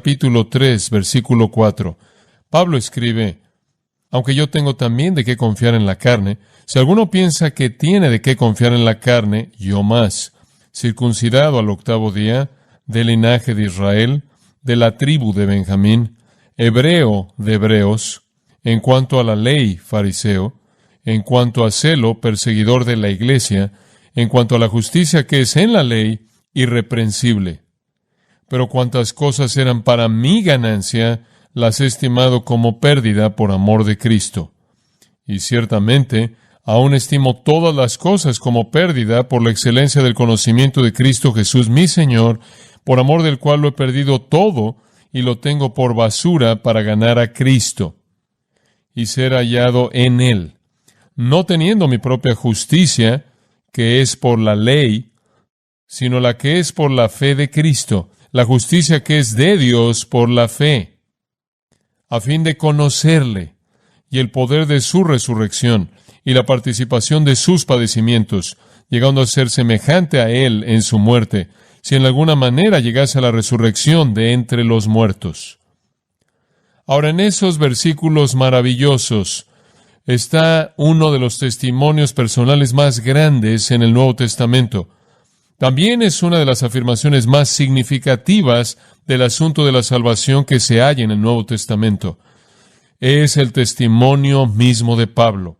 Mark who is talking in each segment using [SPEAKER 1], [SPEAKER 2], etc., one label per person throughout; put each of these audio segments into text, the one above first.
[SPEAKER 1] capítulo 3, versículo 4. Pablo escribe: aunque yo tengo también de qué confiar en la carne, si alguno piensa que tiene de qué confiar en la carne, yo más, circuncidado al 8º día, del linaje de Israel, de la tribu de Benjamín, hebreo de hebreos, en cuanto a la ley, fariseo, en cuanto a celo, perseguidor de la iglesia, en cuanto a la justicia que es en la ley, irreprensible. Pero cuantas cosas eran para mi ganancia, las he estimado como pérdida por amor de Cristo. Y ciertamente, aún estimo todas las cosas como pérdida por la excelencia del conocimiento de Cristo Jesús mi Señor, por amor del cual lo he perdido todo y lo tengo por basura para ganar a Cristo y ser hallado en Él, no teniendo mi propia justicia, que es por la ley, sino la que es por la fe de Cristo, la justicia que es de Dios por la fe, a fin de conocerle y el poder de su resurrección y la participación de sus padecimientos, llegando a ser semejante a Él en su muerte, si en alguna manera llegase a la resurrección de entre los muertos. Ahora, en esos versículos maravillosos está uno de los testimonios personales más grandes en el Nuevo Testamento. También es una de las afirmaciones más significativas del asunto de la salvación que se halla en el Nuevo Testamento. Es el testimonio mismo de Pablo,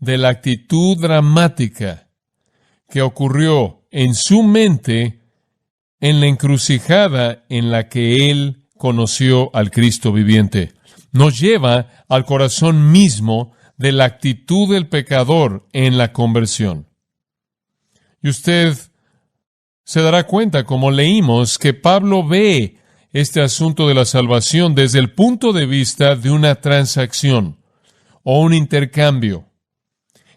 [SPEAKER 1] de la actitud dramática que ocurrió en su mente en la encrucijada en la que él conoció al Cristo viviente. Nos lleva al corazón mismo de la actitud del pecador en la conversión. Y usted se dará cuenta, como leímos, que Pablo ve este asunto de la salvación desde el punto de vista de una transacción o un intercambio.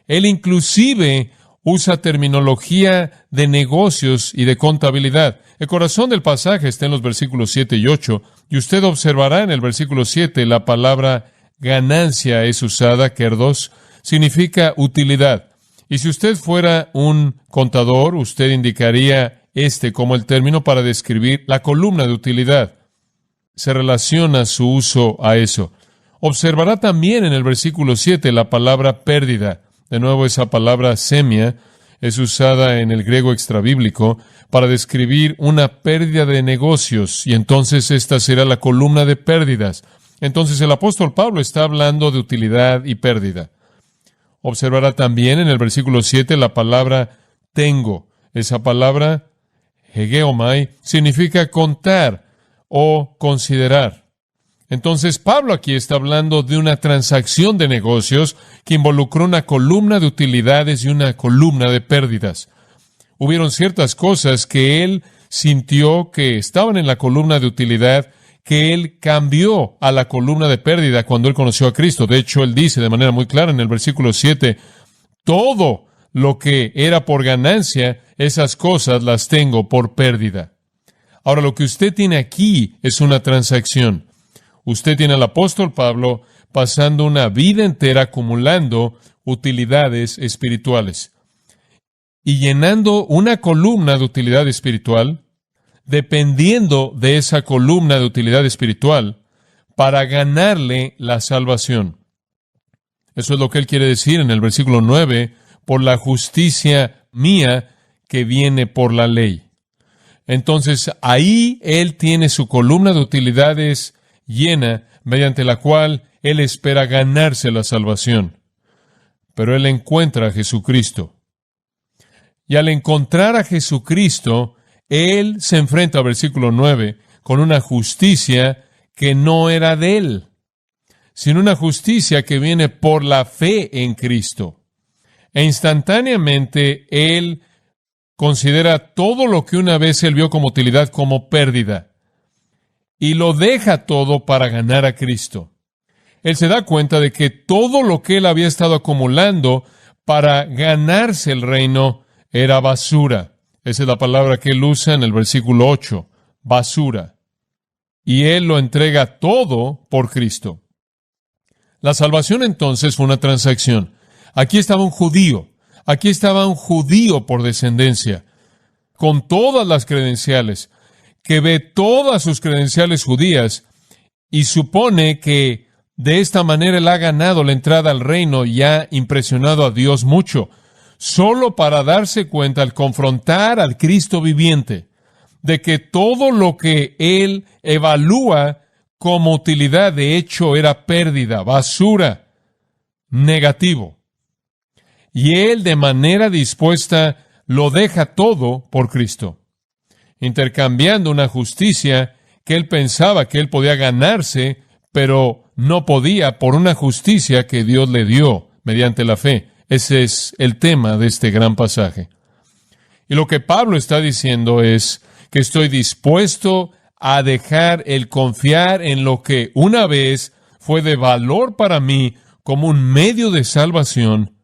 [SPEAKER 1] Él inclusive usa terminología de negocios y de contabilidad. El corazón del pasaje está en los versículos 7 y 8, y usted observará en el versículo 7 la palabra ganancia es usada, kerdos, significa utilidad. Y si usted fuera un contador, usted indicaría como el término para describir la columna de utilidad. Se relaciona su uso a eso. Observará también en el versículo 7 la palabra pérdida. De nuevo, esa palabra semia es usada en el griego extrabíblico para describir una pérdida de negocios, y entonces esta será la columna de pérdidas. Entonces el apóstol Pablo está hablando de utilidad y pérdida. Observará también en el versículo 7 la palabra tengo. Esa palabra, hegeomai, significa contar o considerar. Entonces Pablo aquí está hablando de una transacción de negocios que involucró una columna de utilidades y una columna de pérdidas. Hubieron ciertas cosas que él sintió que estaban en la columna de utilidad, que él cambió a la columna de pérdida cuando él conoció a Cristo. De hecho, él dice de manera muy clara en el versículo 7, todo lo que era por ganancia, esas cosas las tengo por pérdida. Ahora, lo que usted tiene aquí es una transacción. Usted tiene al apóstol Pablo pasando una vida entera acumulando utilidades espirituales y llenando una columna de utilidad espiritual, dependiendo de esa columna de utilidad espiritual para ganarle la salvación. Eso es lo que él quiere decir en el versículo 9, por la justicia mía que viene por la ley. Entonces, ahí él tiene su columna de utilidades llena, mediante la cual él espera ganarse la salvación. Pero él encuentra a Jesucristo. Y al encontrar a Jesucristo, él se enfrenta, versículo 9, con una justicia que no era de él, sino una justicia que viene por la fe en Cristo. E instantáneamente él considera todo lo que una vez él vio como utilidad como pérdida, y lo deja todo para ganar a Cristo. Él se da cuenta de que todo lo que él había estado acumulando para ganarse el reino era basura. Esa es la palabra que él usa en el versículo 8, basura. Y él lo entrega todo por Cristo. La salvación entonces fue una transacción. Aquí estaba un judío por descendencia, con todas las credenciales, que ve todas sus credenciales judías y supone que de esta manera él ha ganado la entrada al reino y ha impresionado a Dios mucho, solo para darse cuenta al confrontar al Cristo viviente de que todo lo que él evalúa como utilidad de hecho era pérdida, basura, negativo. Y él de manera dispuesta lo deja todo por Cristo, intercambiando una justicia que él pensaba que él podía ganarse, pero no podía por una justicia que Dios le dio mediante la fe. Ese es el tema de este gran pasaje. Y lo que Pablo está diciendo es que estoy dispuesto a dejar el confiar en lo que una vez fue de valor para mí como un medio de salvación,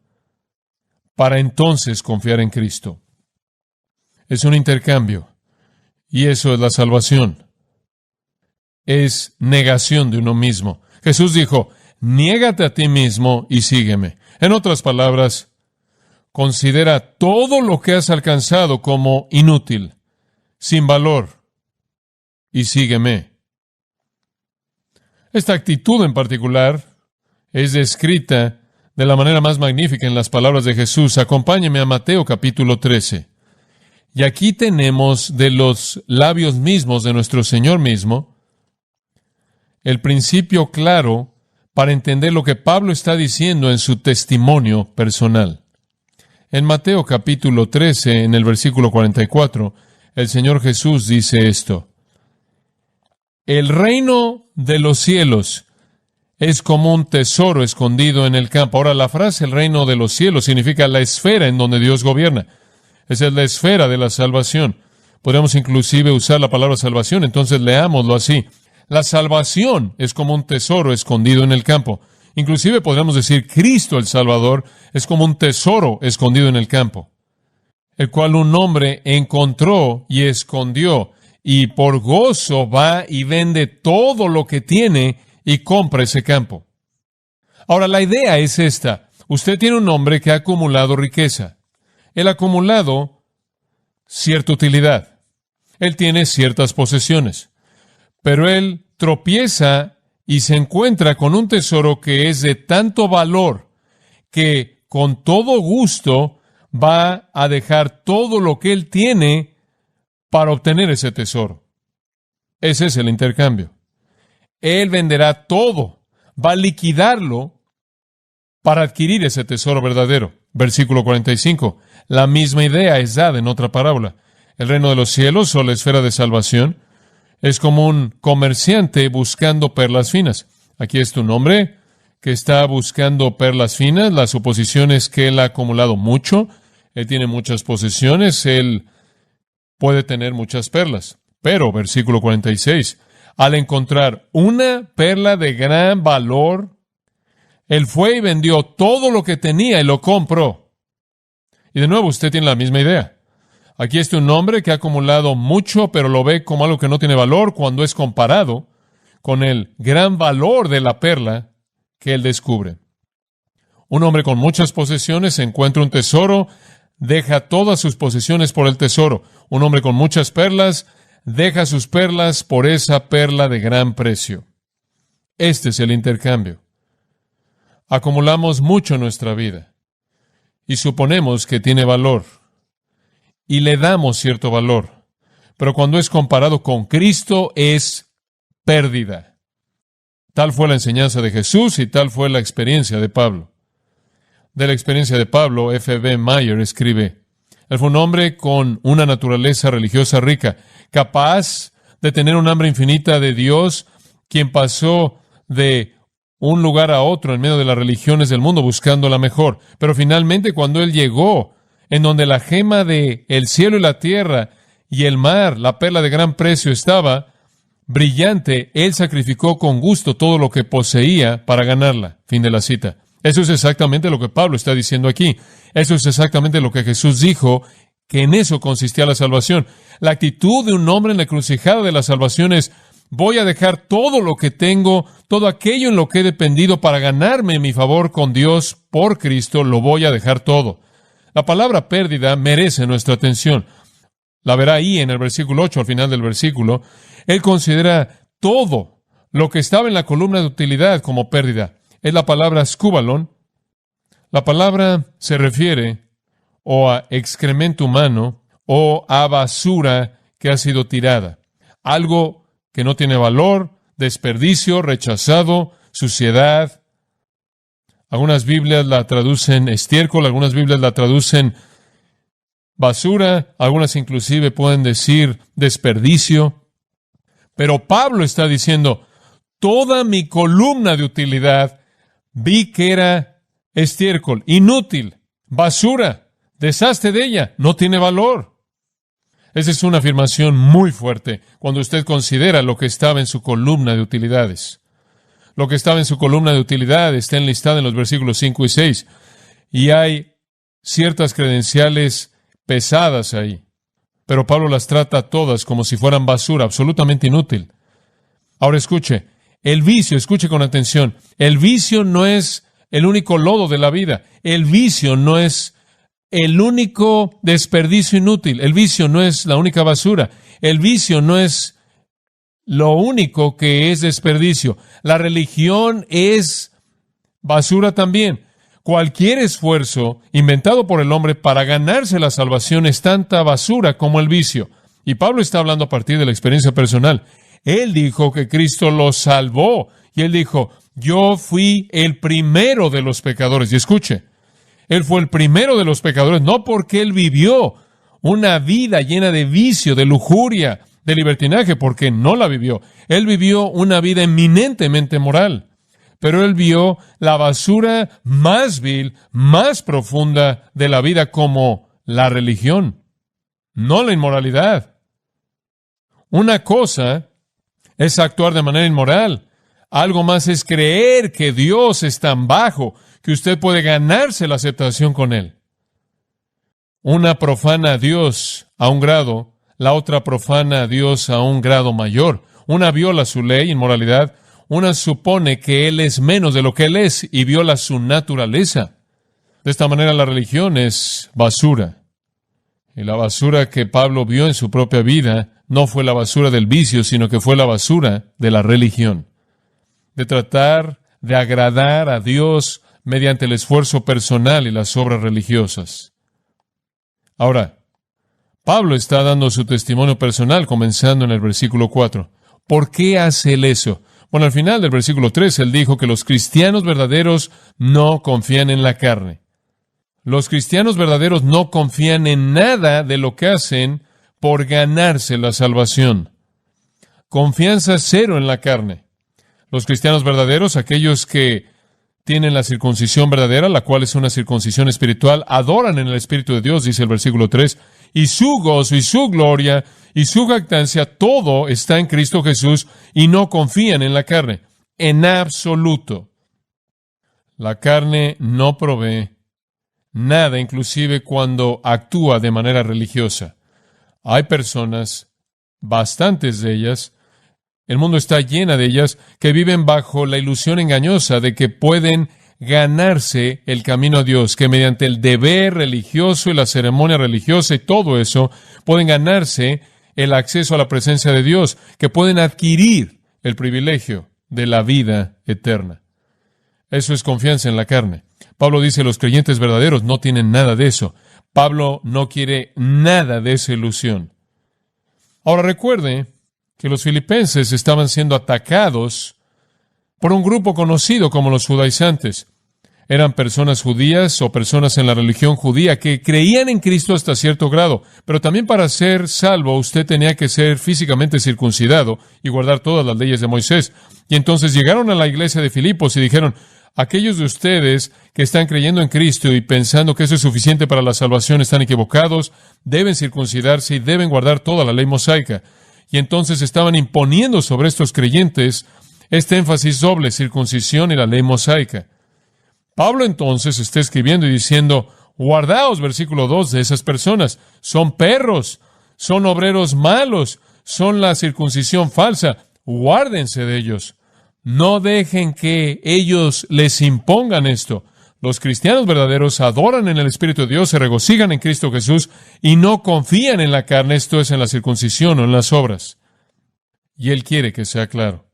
[SPEAKER 1] para entonces confiar en Cristo. Es un intercambio, y eso es la salvación. Es negación de uno mismo. Jesús dijo, niégate a ti mismo y sígueme. En otras palabras, considera todo lo que has alcanzado como inútil, sin valor, y sígueme. Esta actitud en particular es descrita de la manera más magnífica en las palabras de Jesús. Acompáñeme a Mateo capítulo 13. Y aquí tenemos de los labios mismos de nuestro Señor mismo el principio claro para entender lo que Pablo está diciendo en su testimonio personal. En Mateo capítulo 13, en el versículo 44, el Señor Jesús dice esto: el reino de los cielos es como un tesoro escondido en el campo. Ahora, la frase el reino de los cielos significa la esfera en donde Dios gobierna. Esa es la esfera de la salvación. Podríamos inclusive usar la palabra salvación, entonces leámoslo así. La salvación es como un tesoro escondido en el campo. Inclusive podríamos decir Cristo el Salvador es como un tesoro escondido en el campo, el cual un hombre encontró y escondió, y por gozo va y vende todo lo que tiene y compra ese campo. Ahora, la idea es esta. Usted tiene un hombre que ha acumulado riqueza. Él ha acumulado cierta utilidad. Él tiene ciertas posesiones. Pero él tropieza y se encuentra con un tesoro que es de tanto valor que con todo gusto va a dejar todo lo que él tiene para obtener ese tesoro. Ese es el intercambio. Él venderá todo, va a liquidarlo para adquirir ese tesoro verdadero. Versículo 45. La misma idea es dada en otra parábola. El reino de los cielos, o la esfera de salvación, es como un comerciante buscando perlas finas. Aquí está un hombre que está buscando perlas finas. La suposición es que él ha acumulado mucho. Él tiene muchas posesiones. Él puede tener muchas perlas. Pero, versículo 46, al encontrar una perla de gran valor, él fue y vendió todo lo que tenía y lo compró. Y de nuevo, usted tiene la misma idea. Aquí está un hombre que ha acumulado mucho, pero lo ve como algo que no tiene valor cuando es comparado con el gran valor de la perla que él descubre. Un hombre con muchas posesiones encuentra un tesoro, deja todas sus posesiones por el tesoro. Un hombre con muchas perlas deja sus perlas por esa perla de gran precio. Este es el intercambio. Acumulamos mucho en nuestra vida y suponemos que tiene valor y le damos cierto valor, pero cuando es comparado con Cristo es pérdida. Tal fue la enseñanza de Jesús y tal fue la experiencia de Pablo. De la experiencia de Pablo, F.B. Meyer escribe: él fue un hombre con una naturaleza religiosa rica, capaz de tener un hambre infinita de Dios, quien pasó de un lugar a otro en medio de las religiones del mundo buscando la mejor. Pero finalmente, cuando él llegó en donde la gema de el cielo y la tierra y el mar, la perla de gran precio, estaba brillante, él sacrificó con gusto todo lo que poseía para ganarla. Fin de la cita. Eso es exactamente lo que Pablo está diciendo aquí. Eso es exactamente lo que Jesús dijo, que en eso consistía la salvación. La actitud de un hombre en la encrucijada de la salvación es: voy a dejar todo lo que tengo, todo aquello en lo que he dependido para ganarme mi favor con Dios por Cristo, lo voy a dejar todo. La palabra pérdida merece nuestra atención. la verá ahí en el versículo 8, al final del versículo. Él considera todo lo que estaba en la columna de utilidad como pérdida. Es la palabra skúbalon. La palabra se refiere o a excremento humano o a basura que ha sido tirada. Algo que no tiene valor, desperdicio, rechazado, suciedad. Algunas Biblias la traducen estiércol, algunas Biblias la traducen basura, algunas inclusive pueden decir desperdicio. Pero Pablo está diciendo, toda mi columna de utilidad vi que era estiércol, inútil, basura, deshazte de ella, no tiene valor. Esa es una afirmación muy fuerte cuando usted considera lo que estaba en su columna de utilidades. Lo que estaba en su columna de utilidades está enlistado en los versículos 5 y 6. Y hay ciertas credenciales pesadas ahí. Pero Pablo las trata todas como si fueran basura, absolutamente inútil. Ahora escuche con atención. El vicio no es el único lodo de la vida. El vicio no es el único desperdicio inútil. El vicio no es la única basura. El vicio no es lo único que es desperdicio. La religión es basura también. Cualquier esfuerzo inventado por el hombre para ganarse la salvación es tanta basura como el vicio. Y Pablo está hablando a partir de la experiencia personal. Él dijo que Cristo lo salvó. Y él dijo, yo fui el primero de los pecadores. Y escuche, él fue el primero de los pecadores, no porque él vivió una vida llena de vicio, de lujuria, de libertinaje, porque no la vivió. Él vivió una vida eminentemente moral. Pero él vio la basura más vil, más profunda de la vida como la religión, no la inmoralidad. Una cosa es actuar de manera inmoral. Algo más es creer que Dios es tan bajo que usted puede ganarse la aceptación con Él. Una profana a Dios a un grado, la otra profana a Dios a un grado mayor. Una viola su ley, inmoralidad. Una supone que Él es menos de lo que Él es y viola su naturaleza. De esta manera la religión es basura. Y la basura que Pablo vio en su propia vida no fue la basura del vicio, sino que fue la basura de la religión. De tratar de agradar a Dios mediante el esfuerzo personal y las obras religiosas. Ahora, Pablo está dando su testimonio personal comenzando en el versículo 4. ¿Por qué hace él eso? Bueno, al final del versículo 3, él dijo que los cristianos verdaderos no confían en la carne. Los cristianos verdaderos no confían en nada de lo que hacen por ganarse la salvación. Confianza cero en la carne. Los cristianos verdaderos, aquellos que tienen la circuncisión verdadera, la cual es una circuncisión espiritual, adoran en el Espíritu de Dios, dice el versículo 3, y su gozo y su gloria y su jactancia, todo está en Cristo Jesús, y no confían en la carne, en absoluto. La carne no provee nada, inclusive cuando actúa de manera religiosa. Hay personas, bastantes de ellas, el mundo está llena de ellas, que viven bajo la ilusión engañosa de que pueden ganarse el camino a Dios, que mediante el deber religioso y la ceremonia religiosa y todo eso, pueden ganarse el acceso a la presencia de Dios, que pueden adquirir el privilegio de la vida eterna. Eso es confianza en la carne. Pablo dice, los creyentes verdaderos no tienen nada de eso. Pablo no quiere nada de esa ilusión. Ahora recuerde que los filipenses estaban siendo atacados por un grupo conocido como los judaizantes. Eran personas judías o personas en la religión judía que creían en Cristo hasta cierto grado, pero también para ser salvo usted tenía que ser físicamente circuncidado y guardar todas las leyes de Moisés. Y entonces llegaron a la iglesia de Filipos y dijeron, aquellos de ustedes que están creyendo en Cristo y pensando que eso es suficiente para la salvación están equivocados, deben circuncidarse y deben guardar toda la ley mosaica. Y entonces estaban imponiendo sobre estos creyentes este énfasis doble, circuncisión y la ley mosaica. Pablo entonces está escribiendo y diciendo, guardaos, versículo 2, de esas personas. Son perros, son obreros malos, son la circuncisión falsa. Guárdense de ellos. No dejen que ellos les impongan esto. Los cristianos verdaderos adoran en el Espíritu de Dios, se regocijan en Cristo Jesús y no confían en la carne, esto es, en la circuncisión o en las obras. Y Él quiere que sea claro.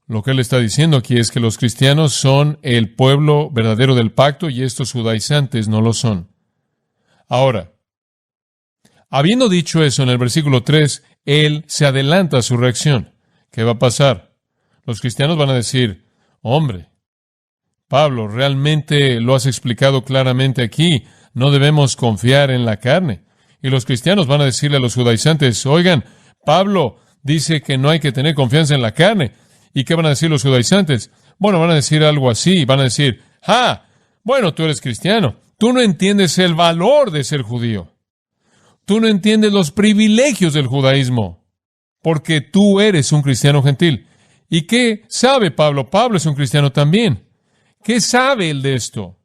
[SPEAKER 1] Lo que Él está diciendo aquí es que los cristianos son el pueblo verdadero del pacto y estos judaizantes no lo son. Ahora, habiendo dicho eso en el versículo 3, Él se adelanta a su reacción. ¿Qué va a pasar? Los cristianos van a decir, hombre, Pablo, realmente lo has explicado claramente aquí, no debemos confiar en la carne. Y los cristianos van a decirle a los judaizantes, oigan, Pablo dice que no hay que tener confianza en la carne. ¿Y qué van a decir los judaizantes? Bueno, van a decir algo así, van a decir, bueno, tú eres cristiano, tú no entiendes el valor de ser judío. Tú no entiendes los privilegios del judaísmo, porque tú eres un cristiano gentil. ¿Y qué sabe Pablo? Pablo es un cristiano también. ¿Qué sabe él de esto?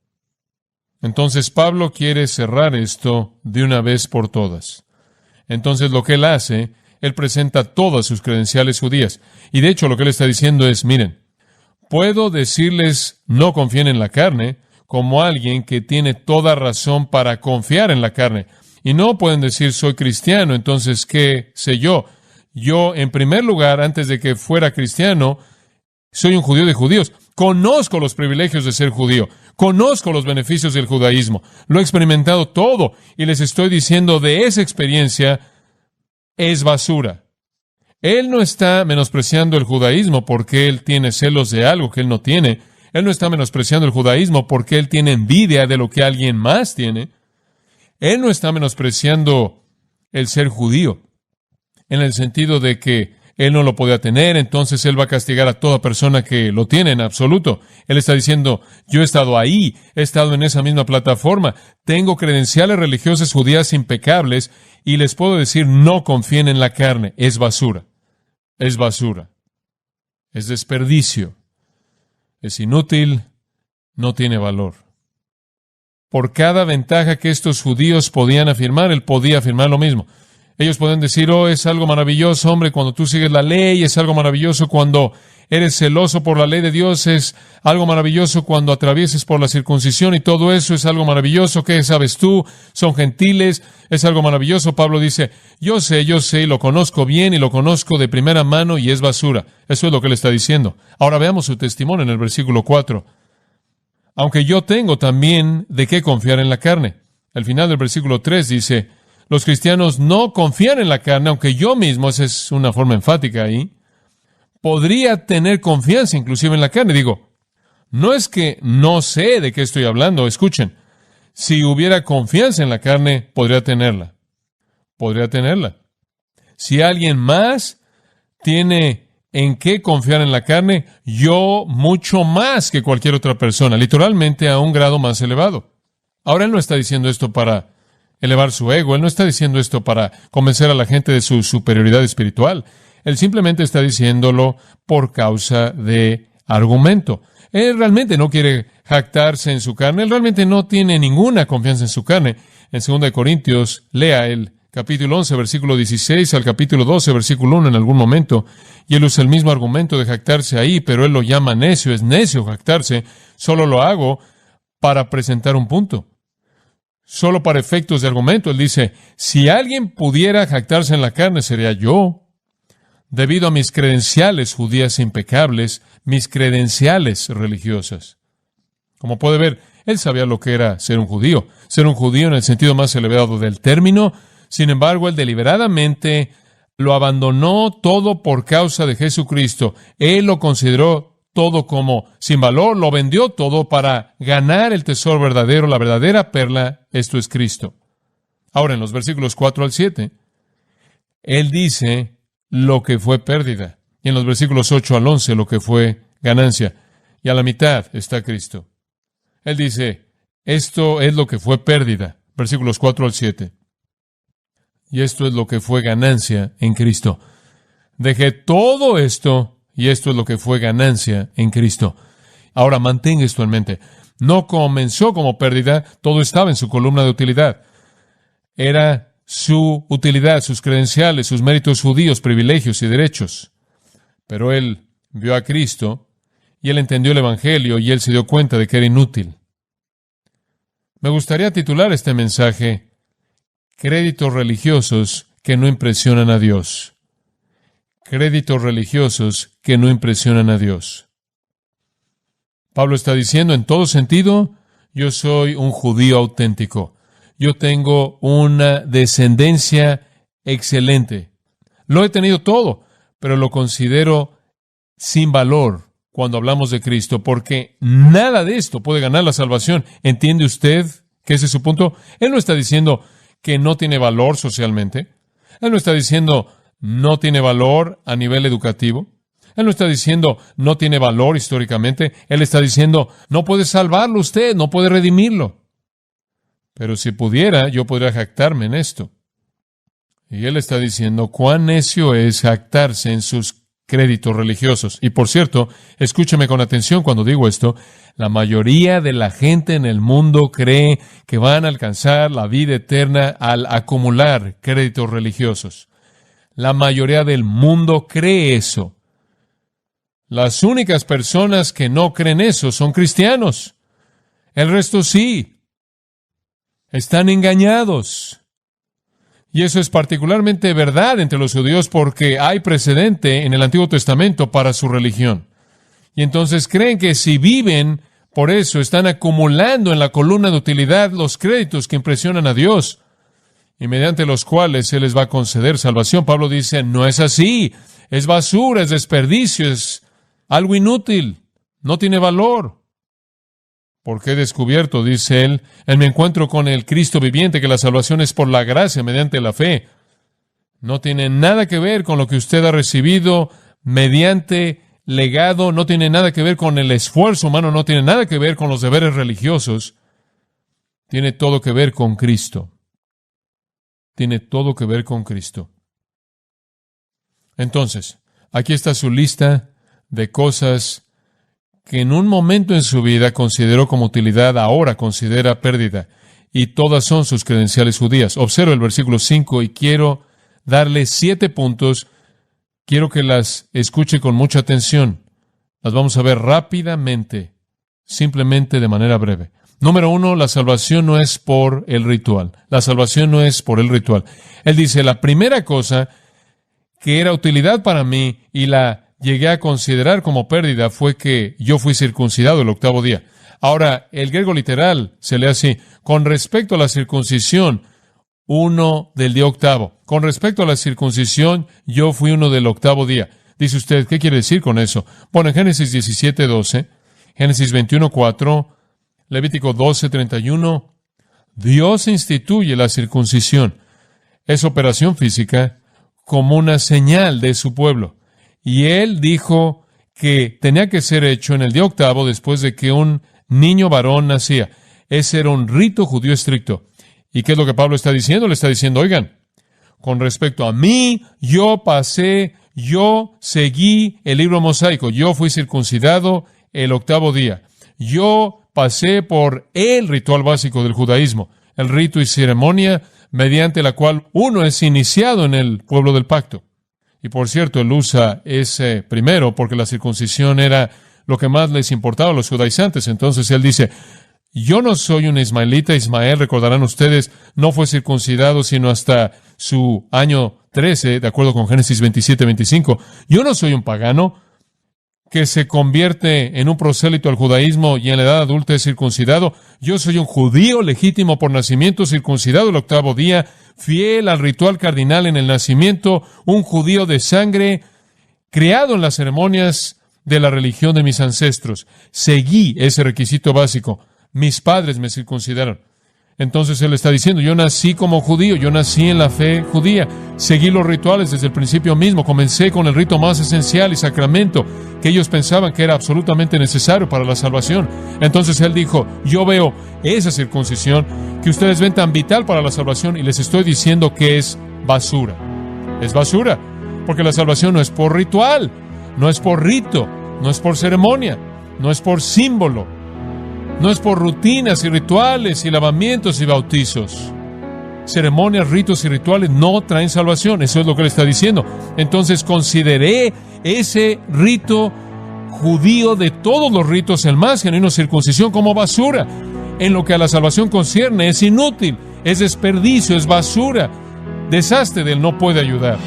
[SPEAKER 1] Entonces Pablo quiere cerrar esto de una vez por todas. Entonces lo que él hace, él presenta todas sus credenciales judías. Y de hecho lo que él está diciendo es, miren, puedo decirles no confíen en la carne como alguien que tiene toda razón para confiar en la carne. Y no pueden decir soy cristiano, entonces ¿qué sé yo? Yo, en primer lugar, antes de que fuera cristiano, soy un judío de judíos. Conozco los privilegios de ser judío. Conozco los beneficios del judaísmo. Lo he experimentado todo. Y les estoy diciendo de esa experiencia es basura. Él no está menospreciando el judaísmo porque él tiene celos de algo que él no tiene. Él no está menospreciando el judaísmo porque él tiene envidia de lo que alguien más tiene. Él no está menospreciando el ser judío en el sentido de que él no lo podía tener, entonces él va a castigar a toda persona que lo tiene en absoluto. Él está diciendo, yo he estado ahí, he estado en esa misma plataforma, tengo credenciales religiosas judías impecables y les puedo decir, no confíen en la carne, es basura, es basura, es desperdicio, es inútil, no tiene valor. Por cada ventaja que estos judíos podían afirmar, él podía afirmar lo mismo. Ellos pueden decir, es algo maravilloso, hombre, cuando tú sigues la ley, es algo maravilloso cuando eres celoso por la ley de Dios, es algo maravilloso cuando atravieses por la circuncisión y todo eso es algo maravilloso. ¿Qué sabes tú? Son gentiles, es algo maravilloso. Pablo dice, yo sé, y lo conozco bien y lo conozco de primera mano y es basura. Eso es lo que él está diciendo. Ahora veamos su testimonio en el versículo 4. Aunque yo tengo también de qué confiar en la carne. Al final del versículo 3 dice, los cristianos no confían en la carne, aunque yo mismo, esa es una forma enfática ahí, podría tener confianza inclusive en la carne. Digo, no es que no sé de qué estoy hablando, escuchen, si hubiera confianza en la carne, podría tenerla. Podría tenerla. Si alguien más tiene en qué confiar en la carne, yo mucho más que cualquier otra persona, literalmente a un grado más elevado. Ahora él no está diciendo esto para elevar su ego. Él no está diciendo esto para convencer a la gente de su superioridad espiritual. Él simplemente está diciéndolo por causa de argumento. Él realmente no quiere jactarse en su carne. Él realmente no tiene ninguna confianza en su carne. En 2 Corintios, lea el capítulo 11, versículo 16 al capítulo 12, versículo 1 en algún momento. Y él usa el mismo argumento de jactarse ahí, pero él lo llama necio. Es necio jactarse. Solo lo hago para presentar un punto. Solo para efectos de argumento. Él dice, si alguien pudiera jactarse en la carne, sería yo. Debido a mis credenciales judías impecables, mis credenciales religiosas. Como puede ver, él sabía lo que era ser un judío en el sentido más elevado del término. Sin embargo, él deliberadamente lo abandonó todo por causa de Jesucristo. Él lo consideró todo como sin valor, lo vendió todo para ganar el tesoro verdadero, la verdadera perla, esto es Cristo. Ahora, en los versículos 4 al 7, él dice lo que fue pérdida. Y en los versículos 8 al 11, lo que fue ganancia. Y a la mitad está Cristo. Él dice, esto es lo que fue pérdida. Versículos 4 al 7. Y esto es lo que fue ganancia en Cristo. Dejé todo esto y esto es lo que fue ganancia en Cristo. Ahora, mantenga esto en mente. No comenzó como pérdida, todo estaba en su columna de utilidad. Era su utilidad, sus credenciales, sus méritos judíos, privilegios y derechos. Pero él vio a Cristo y él entendió el Evangelio y él se dio cuenta de que era inútil. Me gustaría titular este mensaje: Créditos religiosos que no impresionan a Dios. Créditos religiosos que no impresionan a Dios. Pablo está diciendo, en todo sentido, yo soy un judío auténtico. Yo tengo una descendencia excelente. Lo he tenido todo, pero lo considero sin valor cuando hablamos de Cristo, porque nada de esto puede ganar la salvación. ¿Entiende usted que ese es su punto? Él no está diciendo que no tiene valor socialmente. Él no está diciendo no tiene valor a nivel educativo. Él no está diciendo no tiene valor históricamente. Él está diciendo no puede salvarlo usted, no puede redimirlo. Pero si pudiera, yo podría jactarme en esto. Y él está diciendo cuán necio es jactarse en sus créditos religiosos. Y por cierto, escúcheme con atención cuando digo esto, la mayoría de la gente en el mundo cree que van a alcanzar la vida eterna al acumular créditos religiosos. La mayoría del mundo cree eso. Las únicas personas que no creen eso son cristianos. El resto sí. Están engañados. Y eso es particularmente verdad entre los judíos porque hay precedente en el Antiguo Testamento para su religión. Y entonces creen que si viven, por eso están acumulando en la columna de utilidad los créditos que impresionan a Dios y mediante los cuales se les va a conceder salvación. Pablo dice, no es así, es basura, es desperdicio, es algo inútil, no tiene valor. Porque he descubierto, dice él, en mi encuentro con el Cristo viviente, que la salvación es por la gracia mediante la fe. No tiene nada que ver con lo que usted ha recibido mediante legado, no tiene nada que ver con el esfuerzo humano, no tiene nada que ver con los deberes religiosos. Tiene todo que ver con Cristo. Tiene todo que ver con Cristo. Entonces, aquí está su lista de cosas que en un momento en su vida consideró como utilidad, ahora considera pérdida. Y todas son sus credenciales judías. Observo el versículo 5 y quiero darle 7 puntos. Quiero que las escuche con mucha atención. Las vamos a ver rápidamente, simplemente de manera breve. Número 1, la salvación no es por el ritual. La salvación no es por el ritual. Él dice, la primera cosa que era utilidad para mí y la llegué a considerar como pérdida fue que yo fui circuncidado el 8º día. Ahora, el griego literal se lee así, con respecto a la circuncisión, uno del día 8º. Con respecto a la circuncisión, yo fui uno del 8º día. Dice usted, ¿qué quiere decir con eso? Bueno, en Génesis 17:12, Génesis 21:4, Levítico 12:31, Dios instituye la circuncisión. Es operación física como una señal de su pueblo. Y él dijo que tenía que ser hecho en el día 8º después de que un niño varón nacía. Ese era un rito judío estricto. ¿Y qué es lo que Pablo está diciendo? Le está diciendo, oigan, con respecto a mí, yo seguí el libro mosaico. Yo fui circuncidado el 8º día. Yo pasé por el ritual básico del judaísmo, el rito y ceremonia mediante la cual uno es iniciado en el pueblo del pacto. Y por cierto, él usa ese primero porque la circuncisión era lo que más les importaba a los judaizantes. Entonces él dice, yo no soy un ismaelita. Ismael, recordarán ustedes, no fue circuncidado sino hasta su año 13, de acuerdo con Génesis 27:25. Yo no soy un pagano que se convierte en un prosélito al judaísmo y en la edad adulta es circuncidado. Yo soy un judío legítimo por nacimiento, circuncidado el 8º día, fiel al ritual cardinal en el nacimiento, un judío de sangre, criado en las ceremonias de la religión de mis ancestros. Seguí ese requisito básico. Mis padres me circuncidaron. Entonces él está diciendo, yo nací como judío, yo nací en la fe judía, seguí los rituales desde el principio mismo, comencé con el rito más esencial y sacramento que ellos pensaban que era absolutamente necesario para la salvación. Entonces él dijo, yo veo esa circuncisión que ustedes ven tan vital para la salvación y les estoy diciendo que es basura. Es basura, porque la salvación no es por ritual, no es por rito, no es por ceremonia, no es por símbolo. No es por rutinas y rituales y lavamientos y bautizos. Ceremonias, ritos y rituales no traen salvación. Eso es lo que él está diciendo. Entonces consideré ese rito judío de todos los ritos, el más genuino, circuncisión, como basura. en lo que a la salvación concierne, es inútil, es desperdicio, es basura, desastre del no puede ayudar.